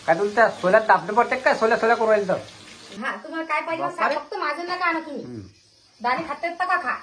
काय तुला त्या सोल्यात तापणं पडते काय सोल्या सोल्या करू राहील तर हा तुम्हाला काय पाहिजे सांगा, फक्त माझं नका आणा तुम्ही. दाणे खाता येत का खा.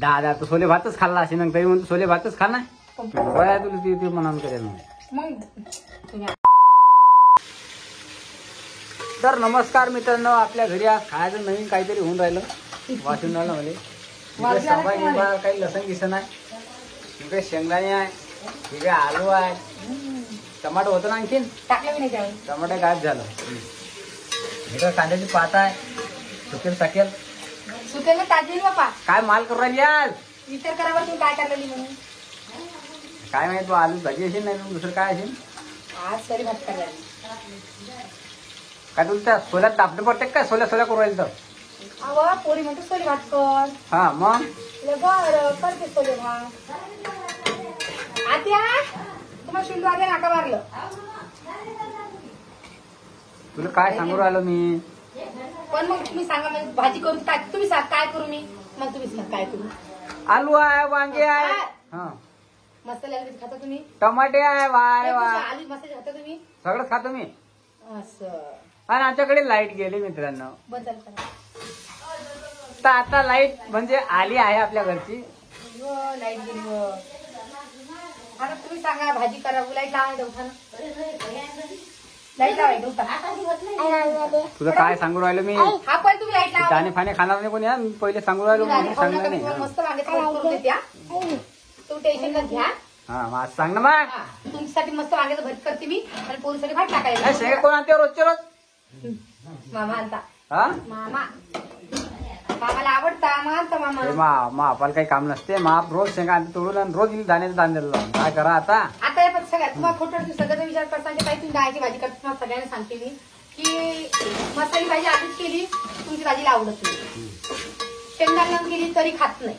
दादा तू सोले भातच खाल्ला असे नंतर म्हणून सोले भातच खा ना बया तुला ती म्हणून करेल मग तुम्ही तर नमस्कार मित्रांनो, आपल्या घरी आज खायचं नवीन काहीतरी होऊन राहिलं वाचून राहिलं मला सबाई काही लसण गिसण आहे, इकडे शेंगदाणे आहे, इकडे आलू आहे, टमाटो होतं ना आणखीन टाकलं मी नाही त्यावेळी. टमाटे गायब झालं. इकडे कांद्याची पात आहे, सुकेल साकेल सुकेल ताजी बापा काय माल करू राहिली आज विचार करावर तुम्ही काय करलेली म्हणून. काय माहित आलू भाजी असेल नाही मग दुसरं काय असेल. आज तरी भात करायला काय तुला त्या सोल्यात तापणं पडते काय सोल्या सोल्या करू राहील तर अव पोरी म्हणतो सोली भात कर. हा मग बरं करते सोले भात. आत्या तुम्हाला शिंदू आत्या नाका मारलं. तुला काय सांगू राहिलो मी. पण मग तुम्ही सांगा मग भाजी करू काय, तुम्ही सांग काय करू मी, मग तुम्ही सांग काय करू. आलू आहे, वांगे आहे, हा मसाल्याला किती खाता तुम्ही. टमाटे आहे, वा रे वा आलू मसाले खाता तुम्ही. सगळंच खातो मी. असं आणि आमच्याकडे लाईट गेली मित्रांनो, बदल करा. तर आता लाईट म्हणजे आली आहे आपल्या घरची. लाईट गेली व. आता तुम्ही सांगा भाजी करा, लाईट लावायला उठा ना. लाईट लावायला उठा. तुला काय सांगू राहिलो मी. हा पण तुम्ही लाईट लावा. दाणे फाणे खाणार नाही कोणी हा? मी पहिले सांगू राहिलो म्हणून सांगलं नाही. मस्त वांगे करून देते हा. तुम्ही टेन्शन न घ्या. हा मग आज सांग ना मग. हा, तुमच्यासाठी मस्त वांग्याचं भरीत करते मी आणि पोरीसाठी भात नाही टाकायला. शेंगा कोण आणते रोजचे रोज. मामा आणता. हा मामा मामाला आवडता आणता मामा. हे मापाला काही काम नसते. माप रोज शेंगा आणते तोडून आणि रोज दाण्याचं दान दिलं. काय करा आता. आता हे पण सगळ्यात तुम्हाला खोटं सगळ्याचा विचार करता काही तुम्ही डाळीची भाजी करता. तुम्हाला सगळ्यांना सांगते मी की मसाली भाजी आधीच केली तुमची भाजीला आवडत नाही. शेंगदाणा केली तरी खात नाही.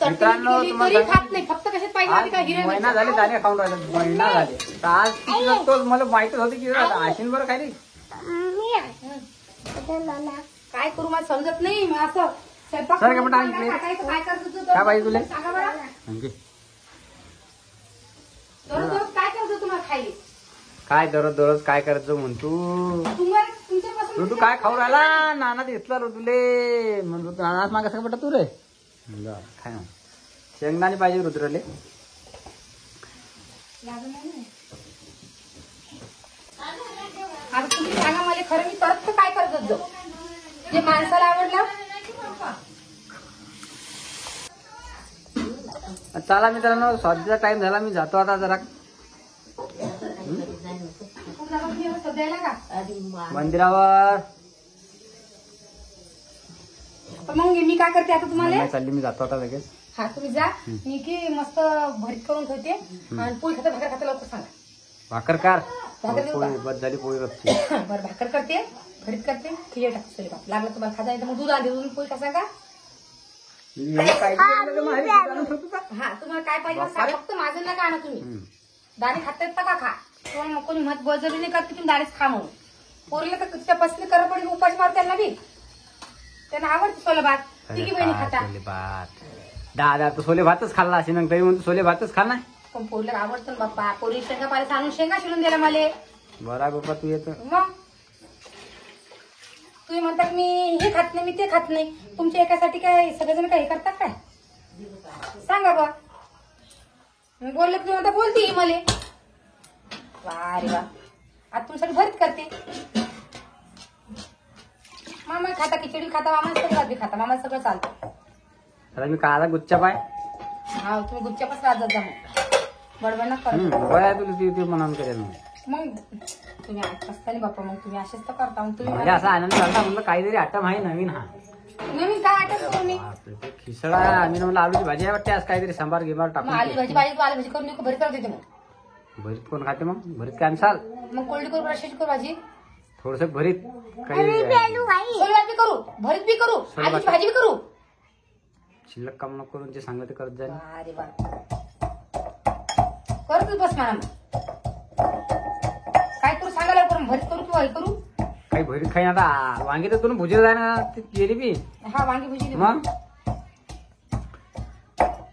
चटणी मित्रांनो, केली तुम्हाला तरी खात नाही. फक्त कशात पाहिजे माहिती का, हिरवी महिना झाले दाणे खाऊन राहिले. महिना झाले तर आज तुझं तोच मला माहितच होती की आशीन बरं खाली. काय करू मला समजत नाही. मग असं स्वयंपाक सर, काय म्हणता? टाकायचं, काय करत होतो काय पाहिजे तुला? सांगा बरं. आणखी दररोज काय करतो तुम्हाला खायला. काय दररोज काय करायचं म्हणतो तुम्हाला तुमच्यापासून तू काय खाऊ राहिला. नाना घेतला रो तुले म्हणतो नानाच मागा सगळं पटा तू रे. काय ना शेंगदाणे पाहिजे रुद्रले. आता तुम्ही सांगा मला खरं मी परत काय करत होतो जे माणसाला आवडलं. चला मित्रांनो, स्वातीचा टाइम झाला. मी जातो आता जरा सध्याला का मंदिरावर. तर मग मी काय करते आता तुम्हाला. नाही चालली, मी जातो आता लगेच. हा तुम्ही जा. मी की मस्त भरीत करून ठेवते आणि पोळी खाता भाकर खाता लवकर सांगा. भाकर कार भाकर देऊ का? पोळी बस झाली पोळी रपची. बरं भाकर करते भरीत करते खिचडी टाकते. लागलं तुम्हाला खाता येतं मग दूध आणते. दूध पोळी का सांगा. हा तुम्हाला काय पाहिजे सांगा, फक्त माझं नका आणा तुम्ही. दाणे खाता येत का खा. मग कोणी मत बळजबरी नाही करते तुम्ही दाणेच खा म्हणून. पोरीला तर त्या पसली करा पडेल उपास मार त्यांना बी. त्यांना आवडते सोले भात. तिघी बहिणी खाता. दादा तू सोले भातच खाल्ला असे नंतर म्हणतो सोले भातच खा ना. पण पोरीला आवडतं ना बाप्पा. पोरी शेंगा पाहिजे आणून शेंगा शिरून द्यायला मला. बरं आहे बाप्पा तू येतो. मग तुम्ही म्हणतात मी हे खात नाही मी ते खात नाही. तुमच्या एकासाठी काय सगळेजण काही करतात काय सांगा बा. मी बोलले तुम्ही म्हणता बोलते मले. वा रे वा. आता तुमच्यासाठी भरीत करते. मामा खाता खिचडी खाता, मामा सगळं बी खाता. मामा सगळं चालतं. आता मी काला गुच्चा पाय. हा तुम्ही गुच्च्यापास राहत जा मग. बडबड ना कर. बया तुला ती म्हणून करेल. मग तुम्ही असता नाही बाप्पा. मग तुम्ही असेच तर करता. मग तुम्ही म्हणजे असा आनंद झाला म्हणलं काहीतरी आटम आहे नवीन. हा नवीन काय आठवत करू मी. ते खिसडा आम्ही म्हणलं आलूची भाजी आहे वाटते आज काहीतरी सांबार गिंबार मग टाकून. आली भाजी पाहिजे आली भाजी करून नको भरीत करत देते. मग भरीत कोण खाते मग. भरीत काय आणसाल. मग कोल्ड करू रशाची करू भाजी. थोडस भरीत काही सोलभात बी करू भरीत बी करू आलूची भाजी बी करू. शिल्लक काम नको करून जे सांगलं ते करत जाईल. अरे बा करतोच बस म्हणा. काय करू सांगा लवकर. भरीत करू किंवा हे करू. काही भरीत खाईन आता. वांगी तर तुला भुजेल जाय ना ती गेली बी. हा वांगी भजी मग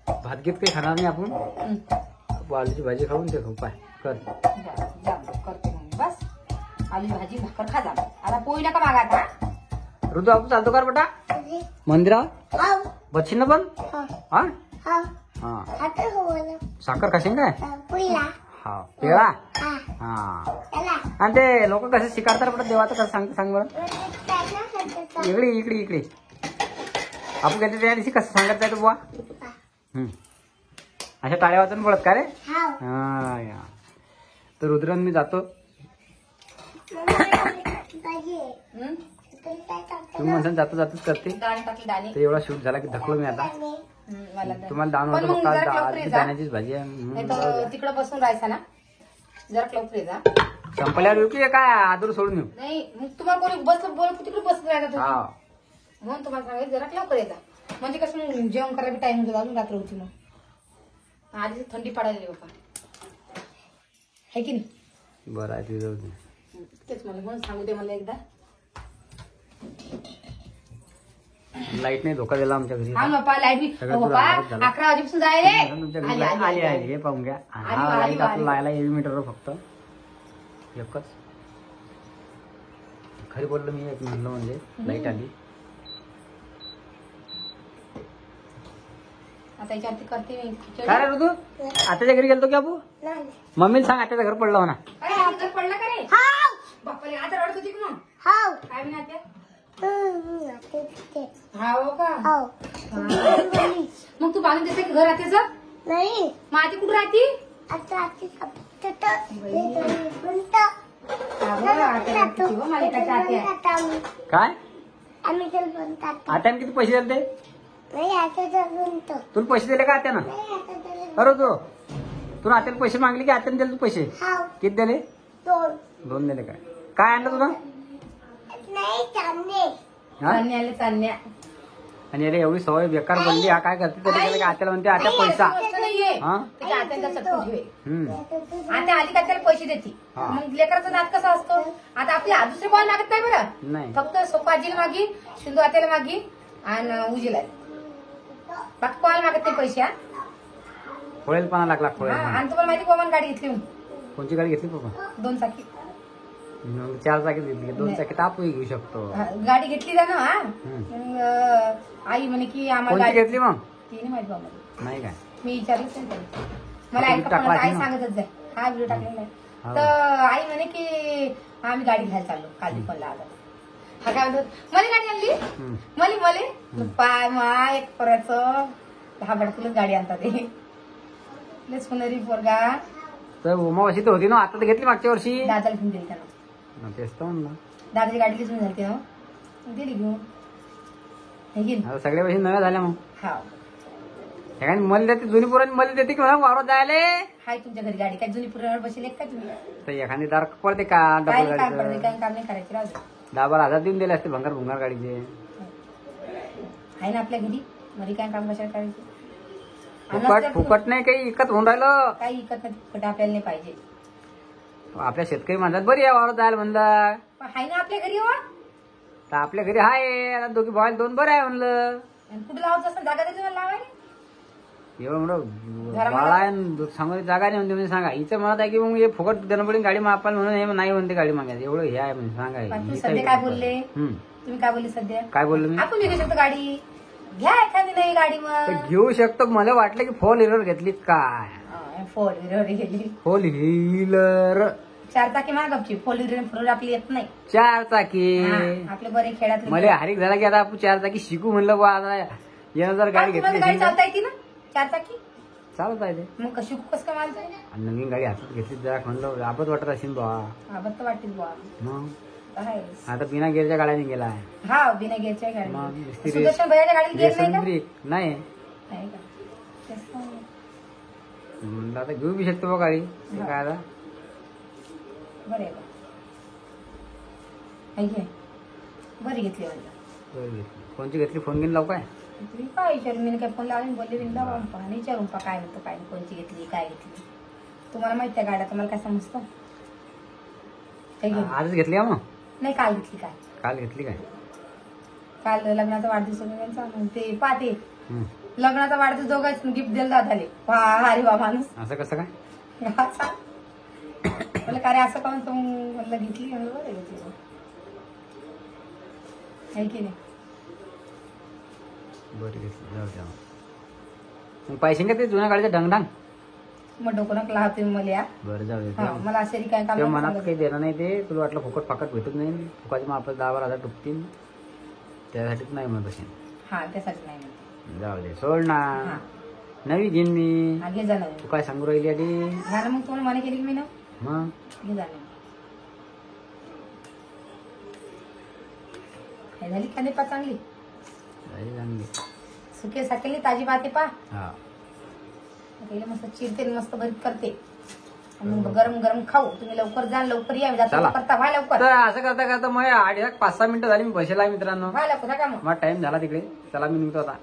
भात घेत काही खाणार नाही आपण. आलूची भाजी खाऊन ते खाऊ पाय कर. करते मग बस. आली भाजी भाकर खा जा. आता पोळी नका मागा आता. ऋतू आपण चालतो का रे बेटा मंदिरात बच्ची ना पण हा हा साखर खाशील काय हा पेळा हा आणि ते लोक कसे शिकारतात बेटा देवाचं कसं सांग बरं. इकडे इकडे इकडे आपण काय त्या दिवशी कसं सांगत जायचं बुवा. अशा टाळ्या वाजून पडत का रे हा या. तर रुद्रन मी जातो. तुम्ही म्हणसान जातो जातोच करते. डाळ टाकली दाणे. तर एवढा शूट झाला की धकलो मी आता. मला द्या. तुम्हाला दाण पण मग जरा लवकर ये जा. दाण्याचीच भाजी आहे. नाही तर तिकडं बसून राहायचा ना. जरा लवकर ये जा. संपल्यावर येऊ की काय आदूर सोडून येऊ. नाही मग तुम्हाला कोणी बस बोल तिकडे बसत राहता तुम्ही. हा म्हणून तुम्हाला सांगायचं जरा लवकर ये जा. म्हणजे कसं मग जेवण करायला टाइम होतो अजून रात्र होती मग. आधी थंडी पडायला बाबा आहे की नाही. बरं आहे तुझं. तेच मला म्हणून सांगू दे मला एकदा. लाईट नाही धोका दिला आमच्या घरी. हा बाप्पा लाईट बी बाप्पा 11 वाजेपासून जायले. तुमच्या घरी आली आहे हे पाहून घ्या. हा लाईट आपलं लायला 1 मीटर फक्त एकच. खरी बोललो मी एक म्हणलं म्हणजे लाईट आली. आता याच्यावरती करते मी खिचडी. काय रे ऋतू आताच्या घरी गेलतो की आपू मम्मीला सांग आताच्या घर पडलं म्हणा. अरे आमचं पडला का रे बाप्पाले आता रडत होती का मग काय म्हणा त्या हो का मग तू बांधून देते घर आत्याचं नाही मग आती कुठं राहती. काय आत्याने किती पैसे दिले तुला पैसे दिले का आत्यानं. अरे तू आत्याला पैसे मागले की आत्याने दिले तू पैसे किती दिले. 2 दिले काय काय आणलं तुला चालण्या आणि अरे एवढी सवय बेकार बनली. हा काय करते तरी आत्याला म्हणते आत्या पैसा हा आता आली का त्याला पैसे देते. मग लेकराचा नाद कसा असतो. आता आपली दुसरे कोण मागत नाही बरं. नाही फक्त सोपा आजीला मागी शिंदू आत्याला मागी आणि उजीला बाकी कोणाला मागत नाही पैसे. खोळेलपणा लागला खोळेलपणा. आणि तुम्हाला माहिती कोण गाडी घेतली कोणची गाडी घेतली पप्पा. 2 चाकी 4 चाकी घेतली 2 चाकी तापही घेऊ शकतो. गाडी घेतली जा ना. मग आई म्हणे की आम्हाला कोणती घेतली मग तिने माहिती बाबा नाही काय मी विचारलंच नाही मला ऐका आई सांगतच जाय. हा व्हिडिओ टाकलेला आहे तर आई म्हणे की आम्ही गाडी घ्यायला चाललो काल फोनला आला. हा काय म्हणतो मला गाडी आणली मले पाय माय एक पोराचं 10 भडकूनच गाडी आणतात ते सुनरी पोरगा. तर उमावाशी तर होती ना आता तर घेतली मागच्या वर्षी. दादाला घेऊन दिली त्यानं. तेच तर म्हणलं दादाची गाडी घेऊन झाली ना दिली घेऊन आता सगळ्या पैसे नव्या झाल्या मग. हा मला देते जुनी पुराणी मला देते की म्हणा वावरात जायला. हाय तुमच्या घरी गाडी काय जुनी पुरावर बसले काय तुम्ही. तर एखादी दार पडते का काय डबल काम गाडीचं काय काम नाही करायचे राहू 10-12 देऊन दिले असते भंगार भुंगार गाडीचे. आहे ना आपल्या घरी घरी काय काम कशाला करायचे. फुकट नाही काही इकत होऊन राहिलं. काही इकत नाही फुकट आपल्याला नाही पाहिजे. आपल्या शेतकरी म्हणतात बरी आहे वावरात जायला म्हणलं. आहे ना आपल्या घरी हो तर आपल्या घरी आहे आता दोघी भावाला 2 बरं आहे म्हणलं. कुठे लावायचं असं जागा त्याची लावायला एवढं म्हणून बाळा आहे सांगून जागा नाही म्हणते म्हणजे सांगा हिचं म्हणत आहे की मग हे फुकट देणं पडेल गाडी आपण म्हणून हे नाही म्हणते गाडी मागायचं एवढं हे आहे म्हणजे सांगा. सध्या काय बोलले तुम्ही काय बोलले सध्या काय बोललो मी आपण घेऊ शकतो गाडी घ्या एखादी नाही गाडी मग घेऊ शकतो. मला वाटलं की 4 व्हीलर घेतली काय. 4 व्हीलर गेली 4 व्हीलर 4 चाकी मागपची 4 व्हीलर आपली येत नाही. 4 चाकी आपले बरे खेळात मला हरिक झाला की आता आपण 4 चाकी शिकू म्हणलं बा. आता येणं जर गाडी घेतली गाडी चालता येते ना 4 चाकी चालत आहे मग कशी कस काय मानताय. नवीन गाडी हातात घेतली जरा म्हणलं आबत वाटत असेल बा. आबत तर वाटेल बा. मग आहे आता बिना गेअरच्या गाड्याने गेला हा बिना गेअरच्या गाडी मग सुदर्शन भैयाच्या गाडीला गेअर नाही का नाही आहे का तेच तर. म्हणलं आता घेऊ बी शकतो बा गाडी काय आता बरं आहे का बरी घेतली म्हणलं. कोणची घेतली फोन घेऊन लावू काय तुम्ही काय विचारू मी काय फोन लावून बोलले बिन लावा आणि विचारून पा काय म्हणतो काय कोणची घेतली काय घेतली. तुम्हाला माहित आहे गाड्या तुम्हाला काय समजतं आजच घेतली का मग नाही काल घेतली काय काल घेतली काय काल लग्नाचा वाढदिवस त्यांचा ते पाहते लग्नाचा वाढदिवस दोघांच गिफ्ट दिला झाले अरे वा माणूस असं कसं काय म्हटलं का रे असं काऊन तू म्हटलं घेतली म्हणलं बरं घेतली आहे की नाही. बरं घेतलं जाऊ द्या मग पैसे का ते जुन्या गाडीचं ढंगढंग मग डोकं नका लावते मला या. बरं जाऊ दे हा, मला असे काय काम ते नाही मनात सांगत. काही देणं नाही ते तुला वाटलं फुकट फाकट भेटत नाही फुकाचे मग आपलं 10-12 हजार टुकतील त्यासाठीच नाही म्हणत असेल. हा त्यासाठी नाही म्हणते. जाऊ दे सोड ना हा नवी घेईन मी हा, घे जाणार तू काय सांगू राहिली आधी झालं मग तुम्हाला माने केली की मी ना मग घे जाणार काय झाली कांदे पा चांगली झाली चांगली सुके साकेली ताजी पाते पा हा त्याला मस्त चिरते आणि मस्त भरीत करते आणि मग गरम गरम खाऊ. तुम्ही लवकर जा लवकर या जाता चला. करता व्हा लवकर तर असं करता करता मग 8-5-6 मिनिटं झाली मी बसेला आहे मित्रांनो व्हा लवकर नका मग मला टाइम झाला तिकडे चला मी निघतो आता